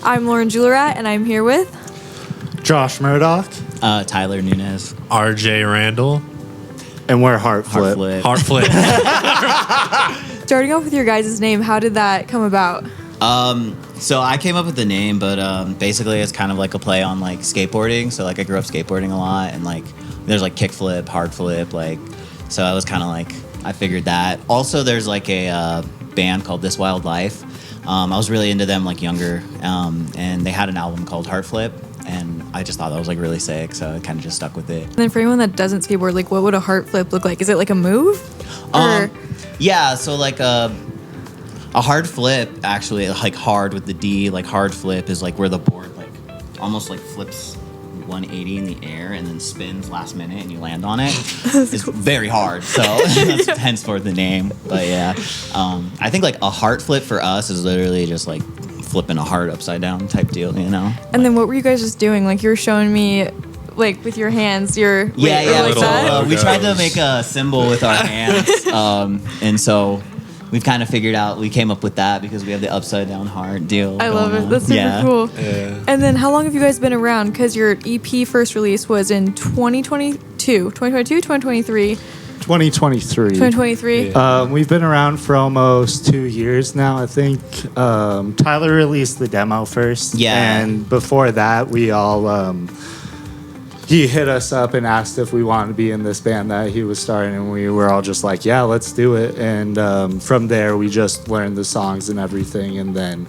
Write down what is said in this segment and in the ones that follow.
I'm Lauren Julerat, and I'm here with Josh Murdoch. Tyler Nunez. RJ Randall. And we're Heartflip. Heartflip. starting off with your guys' name. How did that come about? So I came up with the name, but basically it's kind of like a play on like skateboarding. So like I grew up skateboarding a lot, and like there's like kickflip, hard flip, like so I was kind of like I figured that. Also, there's like a band called This Wild Life. I was really into them like younger, and they had an album called Heartflip, and I just thought that was like really sick, so I kind of just stuck with it. And then for anyone that doesn't skateboard, like what would a heart flip look like? Is it like a move? Or Yeah, so like a hard flip, actually, like hard with the D, like hard flip is like where the board like almost like flips 180 in the air and then spins last minute and you land on it. It's very hard, so that's henceforth the name. But yeah, I think like a heart flip for us is literally just like flipping a heart upside down type deal, you know? And then what were you guys just doing? Like you were showing me, like with your hands, your like that. We logos. tried to make a symbol with our hands, and so we've kind of figured out, we came up with that because we have the upside down heart deal. I love it. on. That's super cool. Yeah. And then how long have you guys been around? Because your EP first release was in 2023. 2023. We've been around for almost 2 years now, I think. Tyler released the demo first. Yeah. And before that, we all... he hit us up and asked if we wanted to be in this band that he was starting, and we were all just like, yeah, let's do it. And from there, we just learned the songs and everything, and then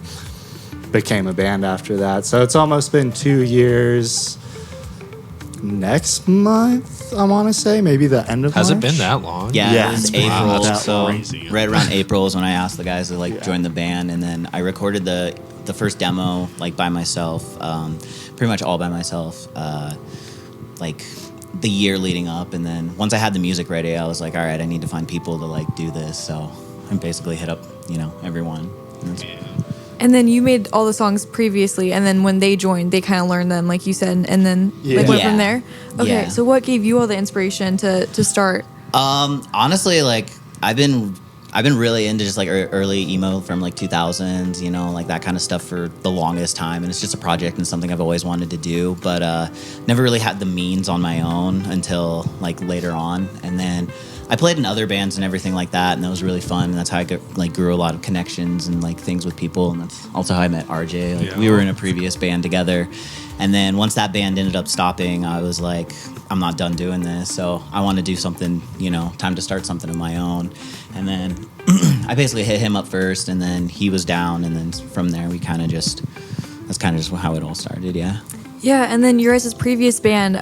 became a band after that. So it's almost been 2 years. Next month, I want to say, maybe the end of Has March. it been that long? Yeah, it was Wow, April, that's so crazy. right around April is when I asked the guys to like join the band, and then I recorded the first demo like by myself, pretty much all by myself, like the year leading up, and then once I had the music ready, I was like, all right, I need to find people to like do this, so I basically hit up everyone. And then you made all the songs previously, and then when they joined, they kind of learned them, like you said, and then like went from there. Okay, Yeah. so what gave you all the inspiration to start? Honestly, like I've been really into just like early emo from like 2000s, like that kind of stuff for the longest time, and it's just a project and something I've always wanted to do, but never really had the means on my own until like later on. And then I played in other bands and everything like that, and that was really fun, and that's how I grew a lot of connections and like things with people, and that's also how I met RJ. Like we were in a previous band together, and then once that band ended up stopping, I was like, I'm not done doing this, so I want to do something, time to start something of my own. And then I basically hit him up first, and then he was down, and then from there that's kind of just how it all started, yeah. Yeah, and then your guys' previous band,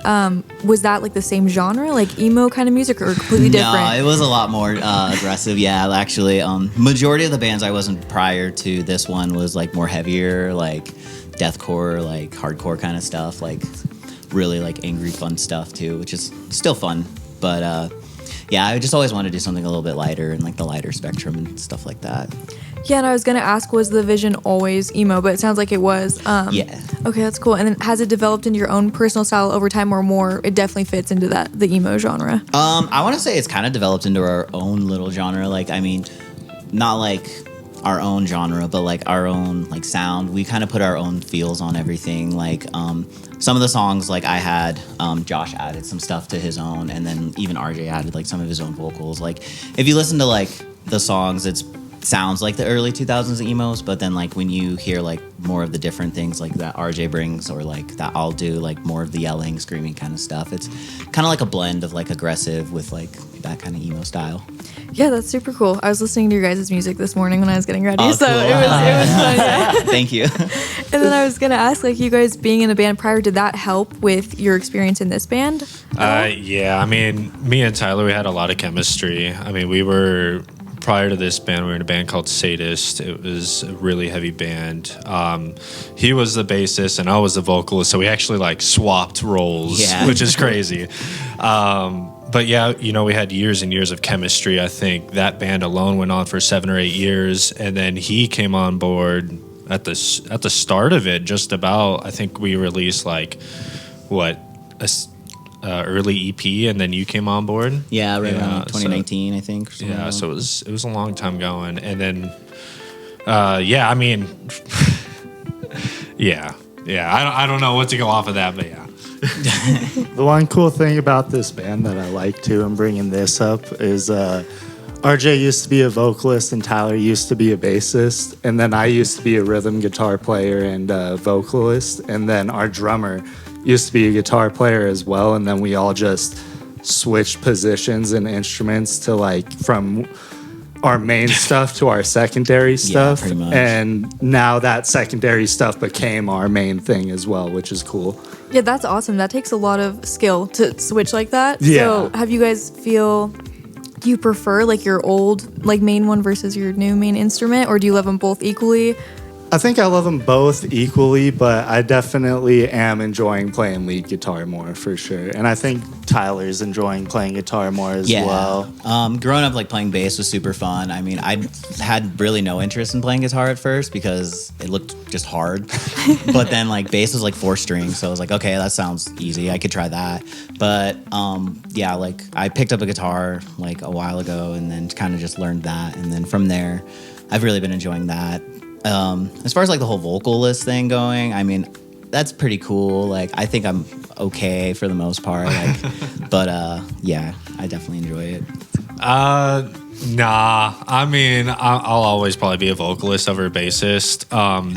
was that like the same genre, like emo kind of music, or completely different? No, it was a lot more aggressive, yeah, actually. Majority of the bands I was in prior to this one was like more heavier, like deathcore, like hardcore kind of stuff, like really like angry fun stuff too, which is still fun, but yeah, I just always wanted to do something a little bit lighter and like the lighter spectrum and stuff like that. Yeah, and I was gonna ask, was the vision always emo? But it sounds like it was. Yeah. Okay, that's cool. And then has it developed into your own personal style over time, or more? It definitely fits into the emo genre. I want to say it's kind of developed into our own little genre. Like, I mean, not like our own genre, but like our own like sound. We kind of put our own feels on everything. Like some of the songs, like I had Josh added some stuff to his own, and then even RJ added like some of his own vocals. Like if you listen to like the songs, it sounds like the early 2000s emos, but then like when you hear like more of the different things like that RJ brings, or like that I'll do, like more of the yelling, screaming kind of stuff, it's kind of like a blend of like aggressive with like that kind of emo style. Yeah, that's super cool. I was listening to your guys' music this morning when I was getting ready, so cool. it was fun. Yeah. Thank you. And then I was gonna ask, like, you guys being in a band prior, did that help with your experience in this band? Yeah, I mean, me and Tyler, we had a lot of chemistry. I mean, prior to this band, we were in a band called Sadist. It was a really heavy band. He was the bassist and I was the vocalist, so we actually like swapped roles, which is crazy. But yeah, we had years and years of chemistry. I think that band alone went on for 7 or 8 years, and then he came on board at the start of it. Just about, I think we released like early EP, and then you came on board. Yeah, right around 2019, I think. Yeah, so it was a long time going, and then I mean, Yeah. I don't know what to go off of that, but yeah. The one cool thing about this band that I like too, and bringing this up, is RJ used to be a vocalist and Tyler used to be a bassist, and then I used to be a rhythm guitar player and vocalist, and then our drummer used to be a guitar player as well, and then we all just switched positions and instruments to like from our main stuff to our secondary stuff. pretty much. And now that secondary stuff became our main thing as well, which is cool. Yeah, that's awesome. That takes a lot of skill to switch like that. Yeah. So have you guys do you prefer like your old like main one versus your new main instrument, or do you love them both equally? I think I love them both equally, but I definitely am enjoying playing lead guitar more for sure. And I think Tyler's enjoying playing guitar more as well. Growing up, like playing bass was super fun. I mean, I had really no interest in playing guitar at first because it looked just hard. But then like bass was like 4 strings, so I was like, okay, that sounds easy. I could try that. But yeah, like I picked up a guitar like a while ago and then kind of just learned that. And then from there, I've really been enjoying that. As far as like the whole vocalist thing going, I mean, that's pretty cool. Like, I think I'm okay for the most part. Like, but yeah, I definitely enjoy it. Nah, I mean, I'll always probably be a vocalist over a bassist.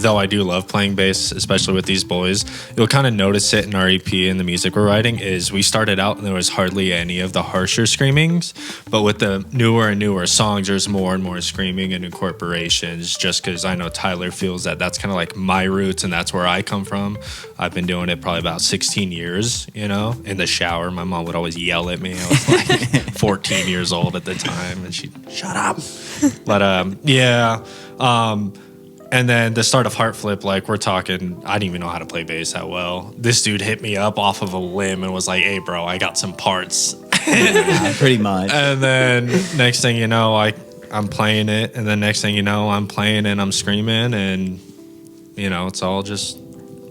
Though I do love playing bass, especially with these boys. You'll kind of notice it in our EP and the music we're writing is we started out and there was hardly any of the harsher screamings, but with the newer and newer songs, there's more and more screaming and incorporations. Just because I know Tyler feels that that's kind of like my roots and that's where I come from. I've been doing it probably about 16 years. You know, in the shower, my mom would always yell at me. I was like 14 years old at the time, and she'd shut up. But yeah. And then the start of Heart Flip, like we're talking, I didn't even know how to play bass that well. This dude hit me up off of a limb and was like, hey bro, I got some parts. Yeah, pretty much. And then next thing you know, I'm playing it, and then next thing you know, I'm playing and I'm screaming, and you know, it's all just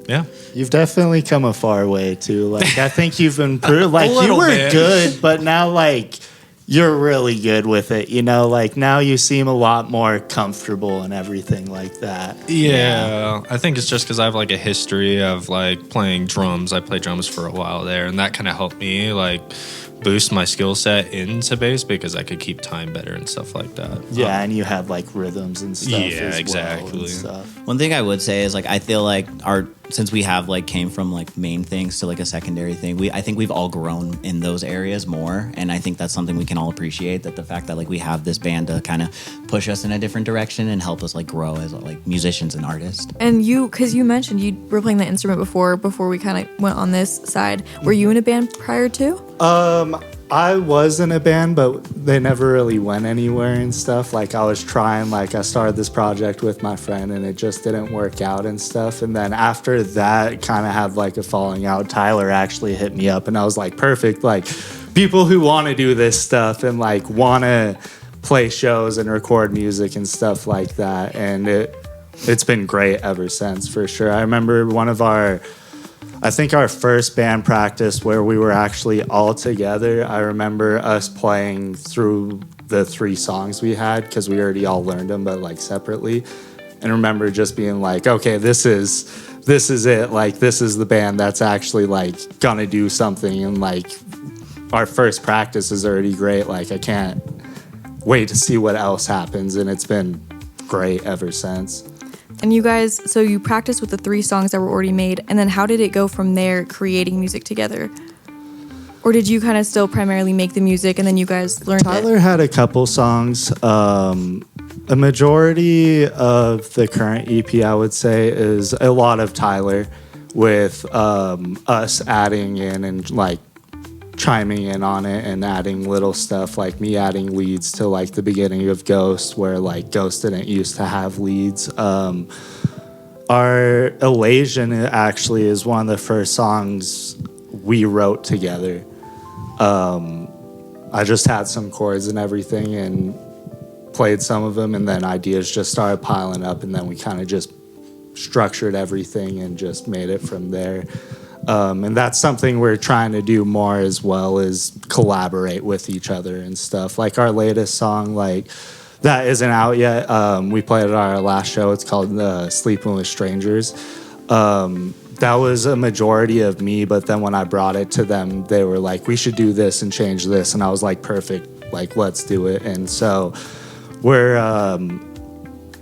yeah. You've definitely come a far way too. Like I think you've improved. Like you were good, but now like you're really good with it. You know, like now you seem a lot more comfortable and everything like that. Yeah, I think it's just because I have like a history of like playing drums. I played drums for a while there, and that kind of helped me like boost my skill set into bass because I could keep time better and stuff like that. Yeah, and you have like rhythms and stuff. Yeah, as exactly. Well and stuff. One thing I would say is like I feel like since we have like came from like main things to like a secondary thing, I think we've all grown in those areas more, and I think that's something we can all appreciate, that the fact that like we have this band to kind of push us in a different direction and help us like grow as like musicians and artists. And because you mentioned you were playing that instrument before we kind of went on this side. Were you in a band prior to? I was in a band, but they never really went anywhere and stuff. Like I was trying, like I started this project with my friend and it just didn't work out and stuff. And then after that, kind of had like a falling out. Tyler actually hit me up and I was like, perfect. Like people who want to do this stuff and like want to play shows and record music and stuff like that. And it's been great ever since, for sure. I remember I think our first band practice where we were actually all together, I remember us playing through the 3 songs we had because we already all learned them, but like separately. And remember just being like, okay, this is it. Like, this is the band that's actually like gonna do something. And like our first practice is already great. Like I can't wait to see what else happens. And it's been great ever since. And you guys, so you practiced with the 3 songs that were already made, and then how did it go from there creating music together? Or did you kind of still primarily make the music and then you guys learned Tyler had a couple songs. A majority of the current EP, I would say, is a lot of Tyler with us adding in and like chiming in on it and adding little stuff, like me adding leads to like the beginning of Ghost, where like Ghost didn't used to have leads. Our Elation actually is one of the first songs we wrote together. I just had some chords and everything and played some of them, and then ideas just started piling up, and then we kind of just structured everything and just made it from there. And that's something we're trying to do more as well, is collaborate with each other and stuff. Like our latest song, like that isn't out yet. We played at our last show. It's called Sleeping with Strangers. that was a majority of me, but then when I brought it to them, they were like, we should do this and change this. And I was like, perfect, like, let's do it. And so we're,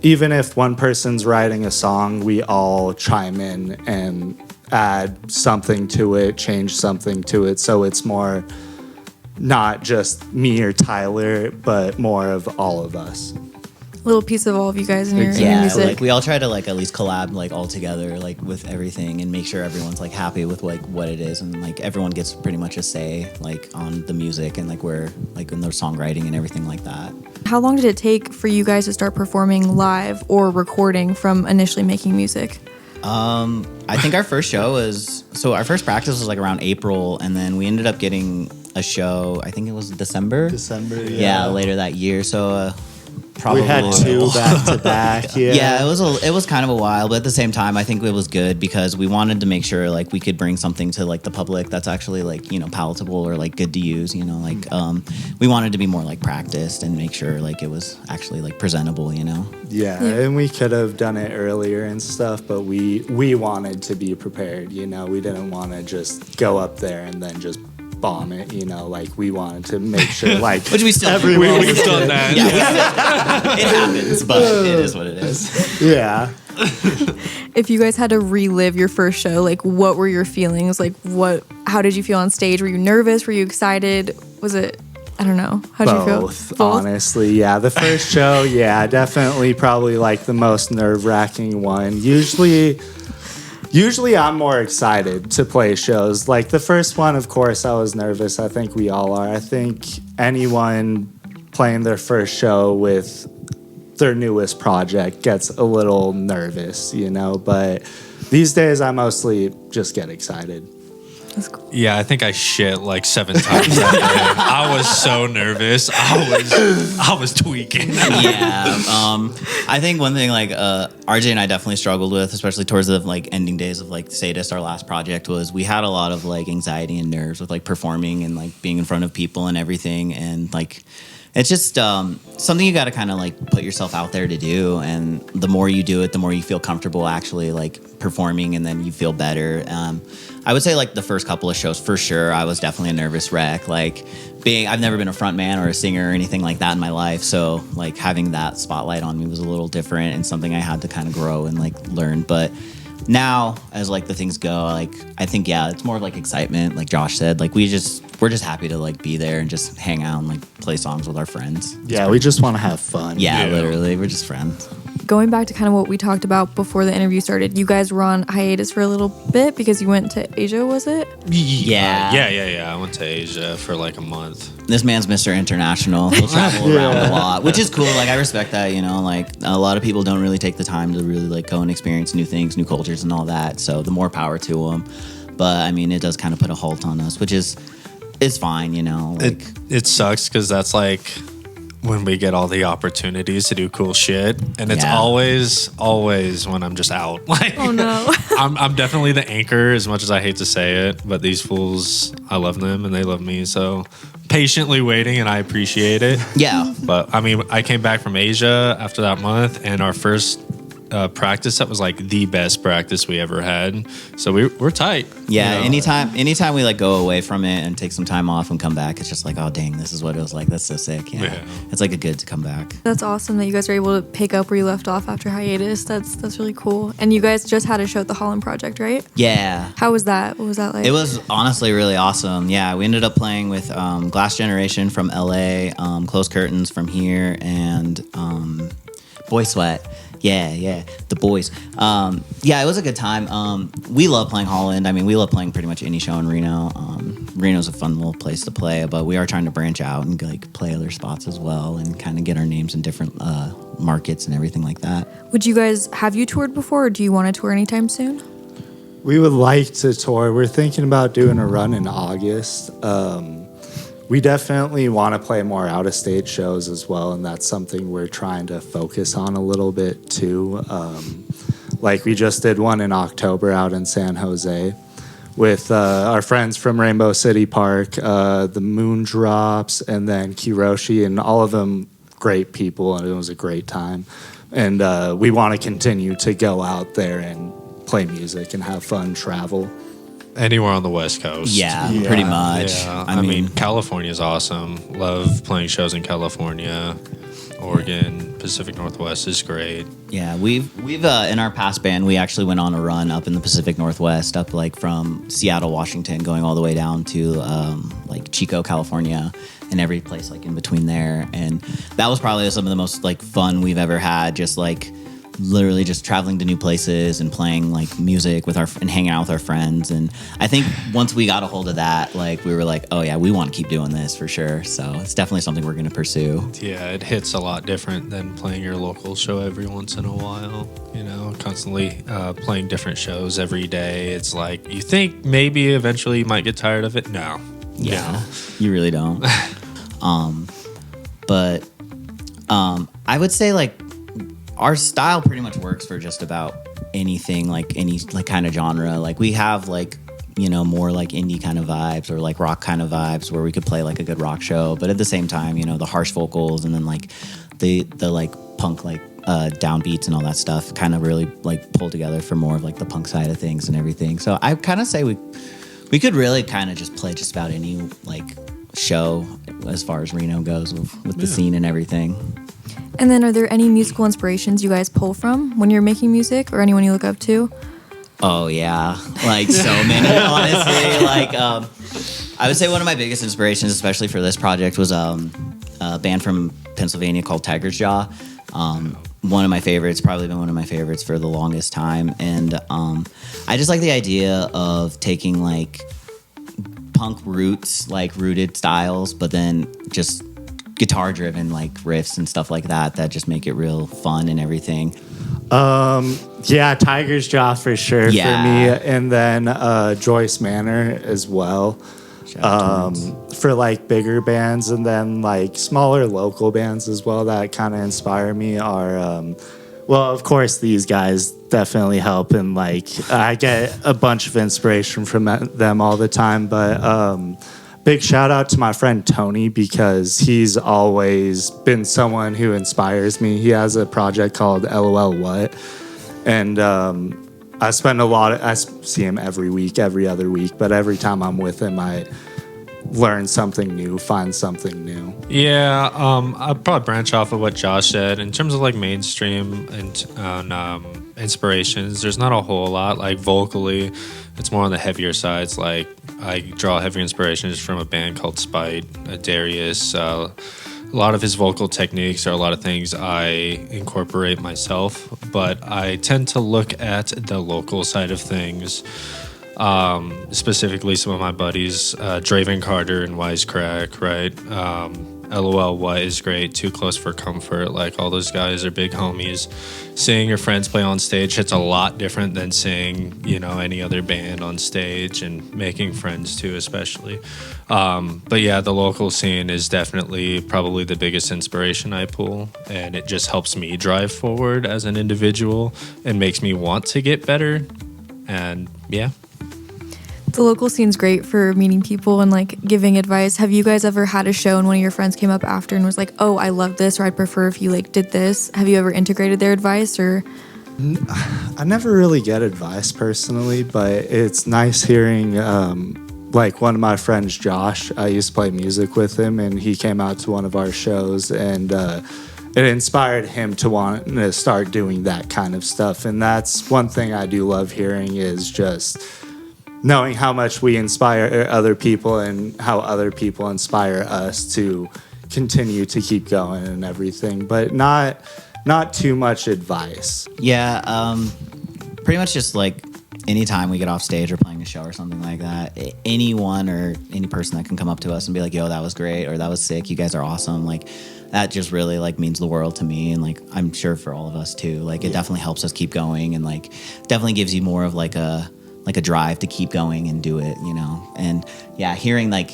even if one person's writing a song, we all chime in and add something to it, change something to it. So it's more not just me or Tyler, but more of all of us. Little piece of all of you guys in your Yeah, music. like we all try to like at least collab like all together like with everything and make sure everyone's like happy with like what it is, and like everyone gets pretty much a say like on the music and like where like in their songwriting and everything like that. How long did it take for you guys to start performing live or recording from initially making music? I think our first our first practice was like around April, and then we ended up getting a show, I think it was December, yeah, later that year. So probably we had 2 back to back. Yeah, it was kind of a while, but at the same time, I think it was good because we wanted to make sure like we could bring something to like the public that's actually like, you know, palatable or like good to use. You know, like we wanted to be more like practiced and make sure like it was actually like presentable. You know. Yeah, and we could have done it earlier and stuff, but we wanted to be prepared. You know, we didn't want to just go up there and then just bomb it, you know, like we wanted to make sure like which we still everyone we've done that. Yeah, it happens, but it is what it is. Yeah. If you guys had to relive your first show, like what were your feelings? Like how did you feel on stage? Were you nervous? Were you excited? Was it, I don't know. How did you feel? Both, honestly. Yeah, the first show, yeah, definitely probably like the most nerve-wracking one. Usually I'm more excited to play shows. Like the first one, of course, I was nervous. I think we all are. I think anyone playing their first show with their newest project gets a little nervous, you know? But these days I mostly just get excited. That's cool. Yeah, I think I shit like 7 times that day. I was so nervous. I was tweaking. Yeah. I think one thing like RJ and I definitely struggled with, especially towards the like ending days of like Sadist, our last project, was we had a lot of like anxiety and nerves with like performing and like being in front of people and everything, and like it's just something you got to kind of like put yourself out there to do, and the more you do it, the more you feel comfortable actually like performing, and then you feel better. I would say like the first couple of shows for sure, I was definitely a nervous wreck. Like I've never been a front man or a singer or anything like that in my life, so like having that spotlight on me was a little different and something I had to kind of grow and like learn. But now as like the things go, like I think it's more of like excitement, like Josh said. Like we're just happy to like be there and just hang out and like play songs with our friends. Yeah, we just want to have fun. Yeah, literally, we're just friends. Going back to kind of what we talked about before the interview started, you guys were on hiatus for a little bit because you went to Asia, was it? Yeah. Yeah. I went to Asia for like a month. This man's Mr. International. He'll travel around a lot, which is cool. Like I respect that, you know, like a lot of people don't really take the time to really like go and experience new things, new cultures and all that. So the more power to them. But I mean, it does kind of put a halt on us, which is fine, you know. Like, it sucks because that's like when we get all the opportunities to do cool shit, and it's always when I'm just out. Like, oh no. I'm definitely the anchor, as much as I hate to say it, but these fools, I love them and they love me, so patiently waiting, and I appreciate it. Yeah. But I mean, I came back from Asia after that month, and our first practice, that was like the best practice we ever had, so we're tight. Yeah, you know? anytime we like go away from it and take some time off and come back, it's just like, oh dang, this is what it was like. That's so sick. Yeah. It's like a good to come back. That's awesome that you guys are able to pick up where you left off after hiatus. That's really cool. And you guys just had a show at the Holland Project, right? Yeah. How was that? What was that like? It was honestly really awesome. Yeah, we ended up playing with Glass Generation from LA, Close Curtains from here, and Boy Sweat. Yeah, the boys. It was a good time. We love playing Holland. I mean, we love playing pretty much any show in Reno. Reno's a fun little place to play, but we are trying to branch out and like play other spots as well and kind of get our names in different markets and everything like that. Have you toured before, or do you want to tour anytime soon? We would like to tour. We're thinking about doing a run in August. We definitely want to play more out-of-state shows as well, and that's something we're trying to focus on a little bit too. Like we just did one in October out in San Jose with our friends from Rainbow City Park, the Moondrops, and then Kiroshi, and all of them great people, and it was a great time. And we want to continue to go out there and play music and have fun, travel. Anywhere on the West Coast. Yeah, Yeah. pretty much. Yeah, I mean, California is awesome. Love playing shows in California. Oregon, Pacific Northwest is great. Yeah, we've in our past band, we actually went on a run up in the Pacific Northwest, up like from Seattle, Washington, going all the way down to like Chico, California, and every place like in between there. And that was probably some of the most like fun we've ever had. Just like literally just traveling to new places and playing like music with and hanging out with our friends. And I think once we got a hold of that, like we were like, oh yeah, we want to keep doing this for sure. So it's definitely something we're going to pursue. Yeah, it hits a lot different than playing your local show every once in a while. You know, constantly playing different shows every day. It's like you think maybe eventually you might get tired of it. No. Yeah, No. you really don't. But I would say like our style pretty much works for just about anything, like any like kind of genre. Like we have like, you know, more like indie kind of vibes or like rock kind of vibes where we could play like a good rock show, but at the same time, you know, the harsh vocals and then like the like punk like downbeats and all that stuff kind of really like pull together for more of like the punk side of things and everything. So I kind of say we could really kind of just play just about any like show as far as Reno goes with the scene and everything. And then are there any musical inspirations you guys pull from when you're making music or anyone you look up to? Oh yeah, like so many. Honestly, like I would say one of my biggest inspirations, especially for this project, was a band from Pennsylvania called Tiger's Jaw. One of my favorites, probably been one of my favorites for the longest time, and I just like the idea of taking like punk roots, like rooted styles, but then just guitar driven like riffs and stuff like that just make it real fun and everything. Yeah, Tiger's Jaw for sure Yeah. for me, and then Joyce Manor as well. Shout out to Torrance. For like bigger bands, and then like smaller local bands as well that kind of inspire me are well, of course these guys definitely help, and like I get a bunch of inspiration from them all the time, but big shout out to my friend Tony, because he's always been someone who inspires me. He has a project called LOL What, and I see him every week, every other week, but every time I'm with him, I learn something new, find something new. Yeah, I'll probably branch off of what Josh said. In terms of like mainstream and inspirations, there's not a whole lot. Like vocally, it's more on the heavier sides. Like I draw heavy inspirations from a band called Spite, Darius. A lot of his vocal techniques are a lot of things I incorporate myself, but I tend to look at the local side of things. Specifically some of my buddies, Draven Carter and Wisecrack, right? LOL What is great, Too Close for Comfort, like all those guys are big homies. Seeing your friends play on stage hits a lot different than seeing, you know, any other band on stage, and making friends too, especially. But yeah, the local scene is definitely probably the biggest inspiration I pull, and it just helps me drive forward as an individual and makes me want to get better. And yeah. The local scene's great for meeting people and like giving advice. Have you guys ever had a show and one of your friends came up after and was like, oh, I love this, or I'd prefer if you like did this? Have you ever integrated their advice? Or I never really get advice personally, but it's nice hearing like one of my friends, Josh, I used to play music with him, and he came out to one of our shows, and it inspired him to want to start doing that kind of stuff. And that's one thing I do love hearing, is just knowing how much we inspire other people and how other people inspire us to continue to keep going and everything, but not too much advice. Yeah, pretty much just like anytime we get off stage or playing a show or something like that, anyone or any person that can come up to us and be like, yo, that was great, or that was sick, you guys are awesome, like that just really like means the world to me, and like I'm sure for all of us too. Like it definitely helps us keep going, and like definitely gives you more of like a drive to keep going and do it, you know. And yeah, hearing like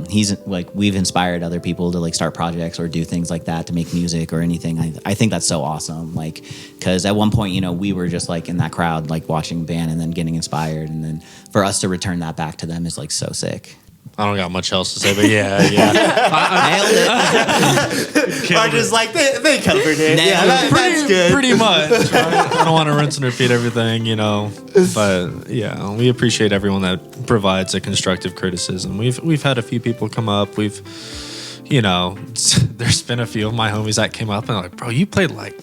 he's like, we've inspired other people to like start projects or do things like that, to make music or anything. I think that's so awesome, like, because at one point, you know, we were just like in that crowd like watching band and then getting inspired, and then for us to return that back to them is like so sick. I don't got much else to say, but yeah. Nailed it. I'm just like, they covered it. Nailed Yeah, it. that's good. Pretty much. Right? I don't want to rinse and repeat everything, but yeah, we appreciate everyone that provides a constructive criticism. We've had a few people come up. There's been a few of my homies that came up and like, bro, you played like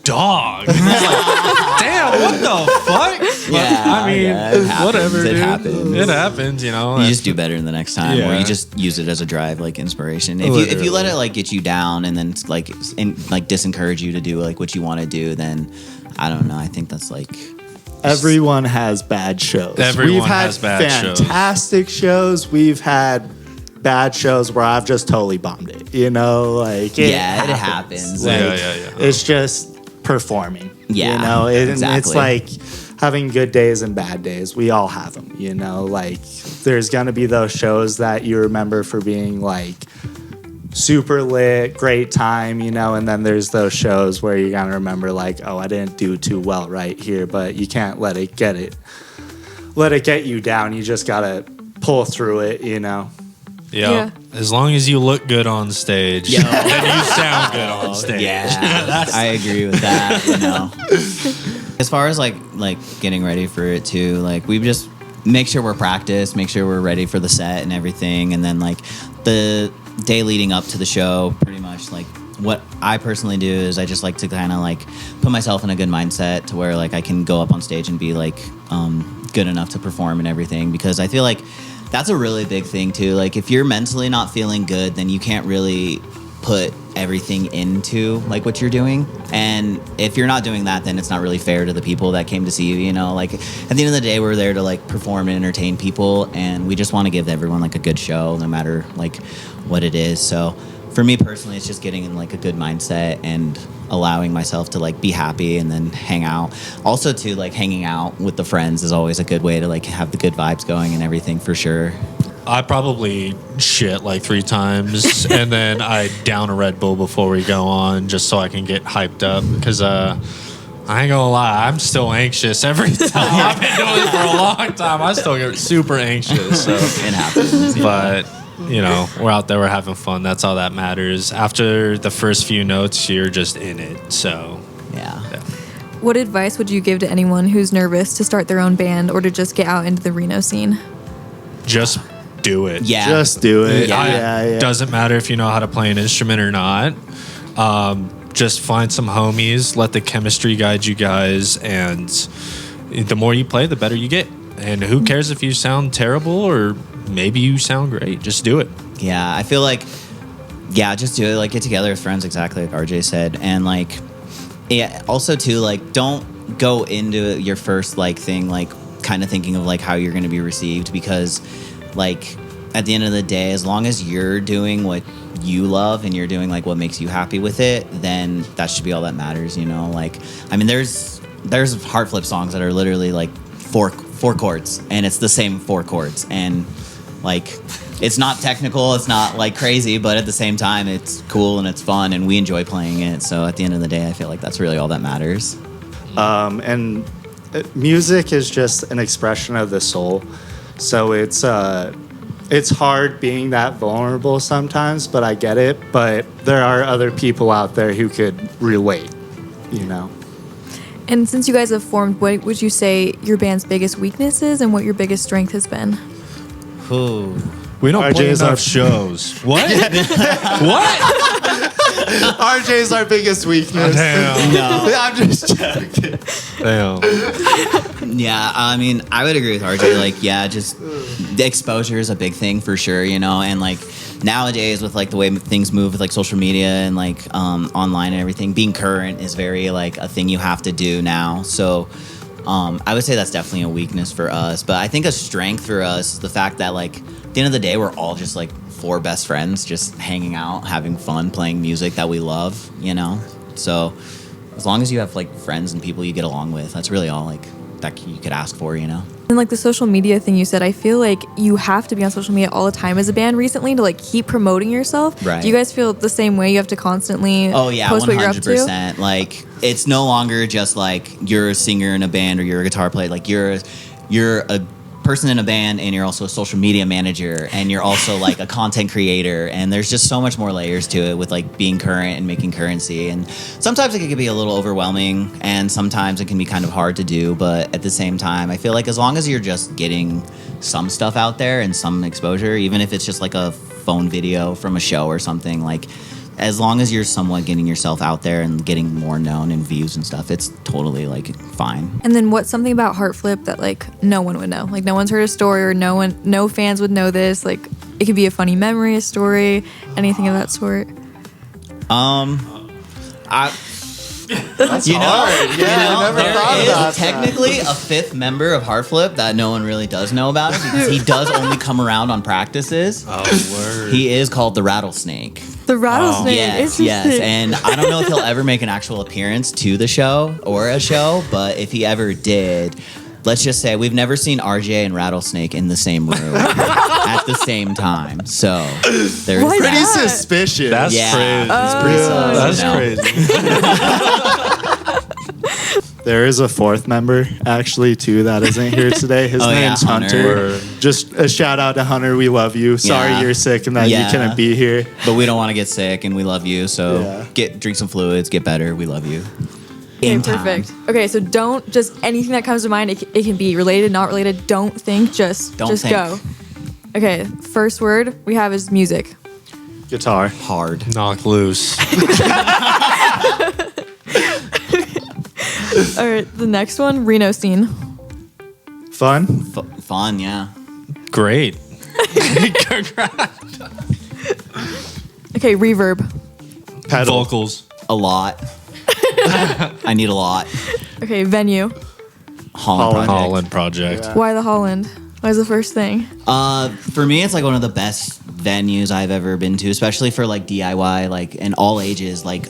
dog. And it's like, damn, what the fuck? Yeah, I mean, it happens. whatever, It dude. happens. It happens, You just do better the next time, or you just use it as a drive, like inspiration. If you let it like get you down and then like disencourage you to do like what you want to do, then I don't know. I think that's like Everyone has bad shows. Everyone We've had has bad shows. fantastic shows. We've had bad shows where I've just totally bombed it. It happens. Like, Yeah. It's just performing. Yeah, It's exactly. like having good days and bad days. We all have them. Like there's gonna be those shows that you remember for being like super lit, great time, and then there's those shows where you're gonna remember like, oh, I didn't do too well right here, but you can't let it get you down. You just gotta pull through it. Yeah. As long as you look good on stage, Yo. then you sound good on stage. Yeah, I agree with that. As far as like getting ready for it too, like we just make sure we're practiced, make sure we're ready for the set and everything, and then like the day leading up to the show, pretty much like what I personally do is I just like to kind of like put myself in a good mindset to where like I can go up on stage and be like good enough to perform and everything, because I feel like that's a really big thing too. Like if you're mentally not feeling good, then you can't really put everything into like what you're doing. And if you're not doing that, then it's not really fair to the people that came to see you, Like at the end of the day, we're there to like perform and entertain people, and we just want to give everyone like a good show no matter like what it is. So for me personally, it's just getting in like a good mindset and allowing myself to like be happy and then hang out. Also too, like hanging out with the friends is always a good way to like have the good vibes going and everything, for sure. I probably shit like 3 times, and then I down a Red Bull before we go on, just so I can get hyped up. Because I ain't gonna lie, I'm still anxious every time. I've been doing it for a long time. I still get super anxious. So. It happens. But we're out there, we're having fun. That's all that matters. After the first few notes, you're just in it. So Yeah. What advice would you give to anyone who's nervous to start their own band or to just get out into the Reno scene? just do it. Yeah. Just do it. Yeah. Doesn't matter if you know how to play an instrument or not. Just find some homies, let the chemistry guide you guys, and the more you play, the better you get. And who cares if you sound terrible or maybe you sound great? Just do it. Yeah, I feel like, just do it. Like, get together with friends, exactly like RJ said. And, like, also, too, like, don't go into your first, like, thing, like, kind of thinking of, like, how you're going to be received. Because, like, at the end of the day, as long as you're doing what you love and you're doing, like, what makes you happy with it, then that should be all that matters, Like, I mean, there's heart flip songs that are literally, like, four chords, and it's the same 4 chords. And, like, it's not technical, it's not like crazy, but at the same time, it's cool and it's fun, and we enjoy playing it. So at the end of the day, I feel like that's really all that matters. And music is just an expression of the soul. So it's hard being that vulnerable sometimes, but I get it. But there are other people out there who could relate, And since you guys have formed, what would you say your band's biggest weakness is and what your biggest strength has been? Ooh. We don't play RJ's enough our- shows. What? What? RJ's our biggest weakness. Damn. No. I'm just joking. Damn. Yeah, I mean, I would agree with RJ. Like, just the exposure is a big thing for sure, and like nowadays with like the way things move with like social media and like online and everything, being current is very like a thing you have to do now. So I would say that's definitely a weakness for us. But I think a strength for us is the fact that like at the end of the day, we're all just like 4 best friends, just hanging out, having fun, playing music that we love, So as long as you have like friends and people you get along with, that's really all like that you could ask for, And like the social media thing you said, I feel like you have to be on social media all the time as a band recently to like keep promoting yourself. Right. Do you guys feel the same way? You have to constantly post what you're up to? 100%. Like, it's no longer just like you're a singer in a band or you're a guitar player. Like, you're a person in a band, and you're also a social media manager, and you're also like a content creator, and there's just so much more layers to it with like being current and making currency. And sometimes it can be a little overwhelming, and sometimes it can be kind of hard to do, but at the same time, I feel like as long as you're just getting some stuff out there and some exposure, even if it's just like a phone video from a show or something, like as long as you're somewhat getting yourself out there and getting more known and views and stuff, it's totally like fine. And then what's something about Heartflip that like no one would know? Like no one's heard a story, or no fans would know this. Like it could be a funny memory, a story, anything of that sort. That's hard. Yeah, I never thought there about is technically a fifth member of Heartflip that no one really does know about it, because he does only come around on practices. Oh, word. He is called the Rattlesnake. The rattlesnake. Yes, yes. And I don't know if he'll ever make an actual appearance to the show or a show, but if he ever did, let's just say we've never seen RJ and Rattlesnake in the same room at the same time. So there's Why Pretty not? suspicious. That's yeah, crazy. it's pretty sus, That's you know? crazy. There is a fourth member, actually, too, that isn't here today. His Oh, yeah, name's Hunter. Hunter. Just a shout out to Hunter. We love you. Sorry Yeah. you're sick and that Yeah. you couldn't be here. But we don't want to get sick, and we love you. So Yeah. drink some fluids, get better. We love you. Okay, In time. perfect. Okay, so don't just anything that comes to mind. It can be related, not related. Don't think. Just Don't just think. go. Okay, first word we have is music. Guitar. Hard. Knock loose. All right, the next one, Reno scene. Fun. Fun, yeah. Great. Okay, reverb. Pedal. Vocals. A lot. I need a lot. Okay, venue. Holland Project. Holland Project. Yeah. Why the Holland? Why is the first thing? For me, it's like one of the best venues I've ever been to, especially for like DIY, like and all ages. Like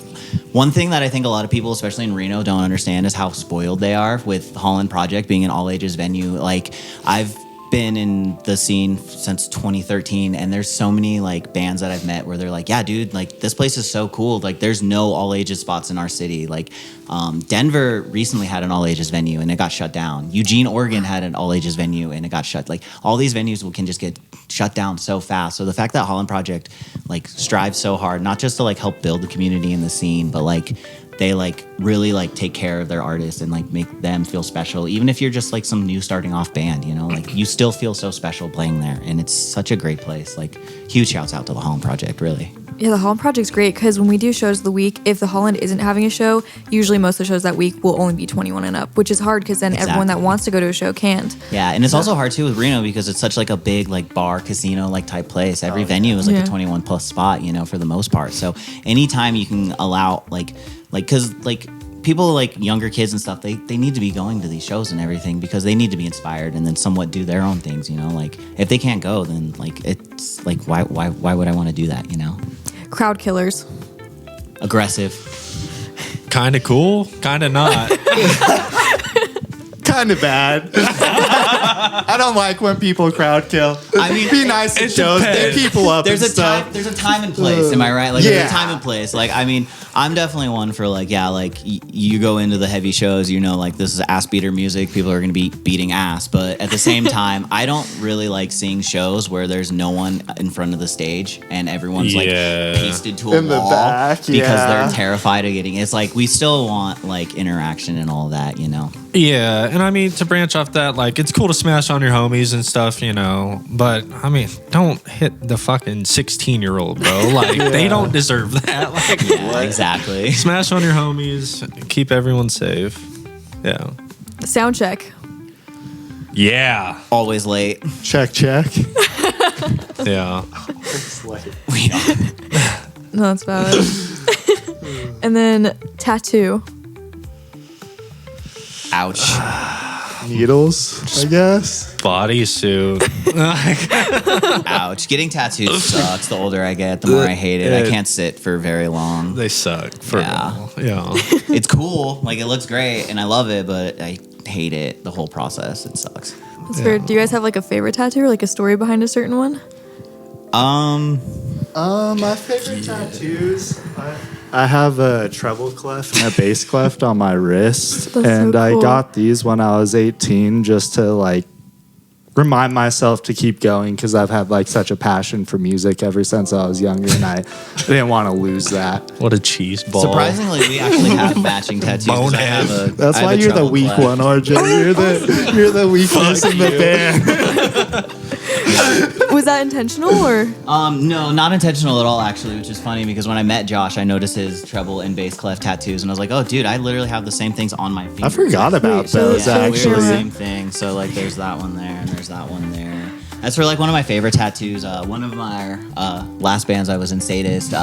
one thing that I think a lot of people, especially in Reno, don't understand is how spoiled they are with Holland Project being an all ages venue. Like I've been in the scene since 2013, and there's so many like bands that I've met where they're like, yeah, dude, like this place is so cool. Like there's no all ages spots in our city. Like Denver recently had an all ages venue and it got shut down. Eugene, Oregon had an all ages venue and it got shut. Like all these venues can just get shut down so fast. So the fact that Holland Project like strives so hard, not just to like help build the community and the scene, but like they like really like take care of their artists and like make them feel special. Even if you're just like some new starting off band, you know, like you still feel so special playing there. And it's such a great place. Like huge shouts out to the Holland Project, really. Yeah, the Holland Project's great because when we do shows of the week, if the Holland isn't having a show, usually most of the shows that week will only be 21 and up, which is hard because then everyone that Exactly. wants to go to a show can't. Yeah, and it's also hard too with Reno because it's such like a big like bar casino like type place. Every venue is like Yeah. a 21 plus spot, you know, for the most part. So anytime you can allow like because like people like younger kids and stuff, they need to be going to these shows and everything because they need to be inspired and then somewhat do their own things, you know. Like if they can't go, then like it's like why would I want to do that, you know? Crowd killers. Aggressive. Kind of cool, kind of not. Kind of bad. I don't like when people crowd kill. I mean, be nice at it shows, pick depends. people up There's and a stuff. time. There's a time and place. Am I right? Like there's Yeah. a time and place. Like I mean, I'm definitely one for like like you go into the heavy shows, you know, like this is ass beater music. People are gonna be beating ass, but at the same time, I don't really like seeing shows where there's no one in front of the stage and everyone's like Yeah. pasted to a In the wall back, because yeah. they're terrified of getting. It's like we still want like interaction and all that, you know. Yeah, and I mean to branch off that, like it's cool to smash on your homies and stuff, you know. But I mean, don't hit the fucking 16-year-old, bro. Like they don't deserve that. Like Yeah, exactly. smash on your homies, keep everyone safe. Yeah. Sound check. Yeah. Always late. Check. Yeah. We are. No, that's valid. And then tattoo. Ouch. Needles, I guess. Bodysuit. Ouch. Getting tattooed sucks. The older I get, the more I hate it. I can't sit for very long. They suck for Yeah. real. Yeah. It's cool. Like, it looks great, and I love it, but I hate it. The whole process. It sucks. That's fair. Do you guys have like a favorite tattoo or like a story behind a certain one? My favorite tattoos. I have a treble clef and a bass cleft on my wrist, That's so and I cool. got these when I was 18 just to like remind myself to keep going because I've had like such a passion for music ever since I was younger, and I didn't want to lose that. What a cheese ball. Surprisingly, we actually have matching tattoos. 'Cause I have That's why you're the weak one, RJ. You're the weakness in the band. Was that intentional or? No, not intentional at all, actually, which is funny because when I met Josh, I noticed his treble and bass clef tattoos, and I was like, oh, dude, I literally have the same things on my fingers. I forgot about those, Yeah, we were actually. the same thing. So, like, there's that one there, and there's that one there. That's for, like, one of my favorite tattoos. One of my last bands I was in, Sadist,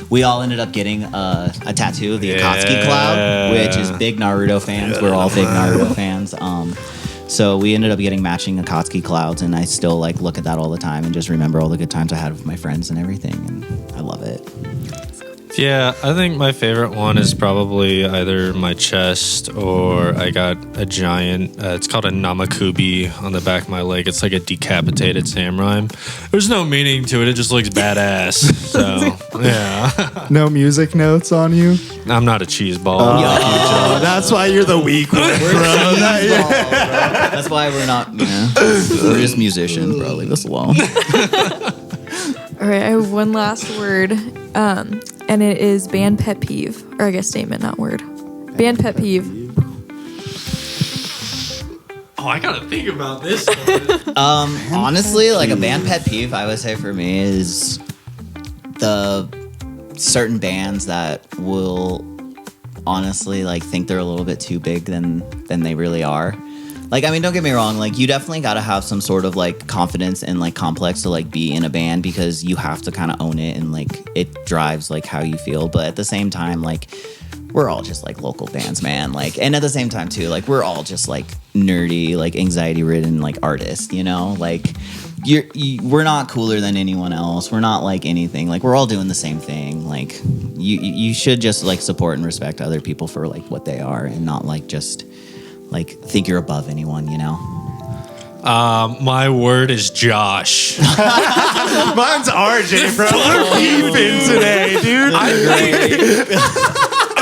we all ended up getting a tattoo of the Akatsuki Cloud, which is big Naruto fans. We're all big Naruto fans. So we ended up getting matching Akatsuki clouds, and I still like look at that all the time and just remember all the good times I had with my friends and everything, and I love it. Yeah, I think my favorite one is probably either my chest or I got a giant, it's called a namakubi on the back of my leg. It's like a decapitated samurai. There's no meaning to it. It just looks badass. So, yeah. No music notes on you? I'm not a cheese ball. Oh, that's why you're the weak one, bro. That's why we're not, we're just musicians, bro. Leave us alone. All right, I have one last word, and it is band pet peeve, or I guess statement, not word. Band pet peeve. Oh, I gotta think about this. Honestly, like a band pet peeve, I would say for me is the certain bands that will honestly like think they're a little bit too big than they really are. Like, I mean, don't get me wrong. Like, you definitely got to have some sort of like confidence and like complex to like be in a band because you have to kind of own it and like it drives like how you feel. But at the same time, like we're all just like local bands, man. Like, and at the same time too, like we're all just like nerdy, like anxiety ridden like artists, you know, like we're not cooler than anyone else. We're not like anything. Like we're all doing the same thing. Like you should just like support and respect other people for like what they are and not like just like think you're above anyone, you know? My word is Josh. Mine's RJ, bro. We're beefing today, dude.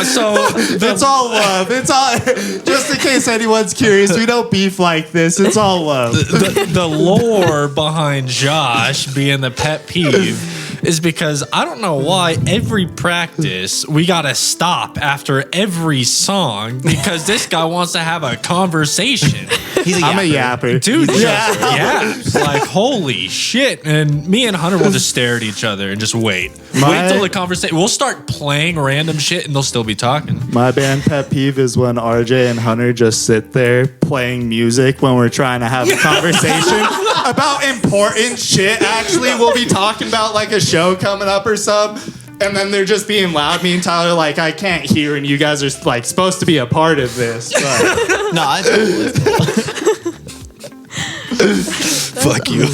So It's all love. It's all just in case anyone's curious. We don't beef like this. It's all love. the lore behind Josh being the pet peeve is because I don't know why every practice we gotta stop after every song because this guy wants to have a conversation. I'm a yapper. Dude, yeah. Like, holy shit. And me and Hunter will just stare at each other and just wait. Wait till the conversation. We'll start playing random shit and they'll still be talking. My band pet peeve is when RJ and Hunter just sit there playing music when we're trying to have a conversation about important shit. Actually, we'll be talking about like a show coming up or something. And then they're just being loud. Me and Tyler like, I can't hear, and you guys are like supposed to be a part of this. But. No, I totally. Fuck you.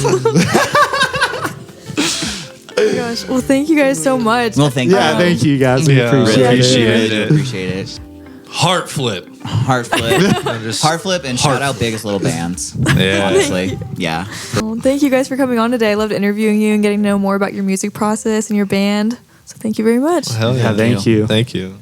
Oh my gosh. Well, thank you guys so much. Well, thank you. Yeah, thank you guys. We appreciate it. Appreciate it. Heart flip. Heart flip, and shout out biggest little bands. Yeah. Honestly, yeah. Well, thank you guys for coming on today. I loved interviewing you and getting to know more about your music process and your band. So thank you very much. Hell yeah, Yeah, thank Neil. you. Thank you.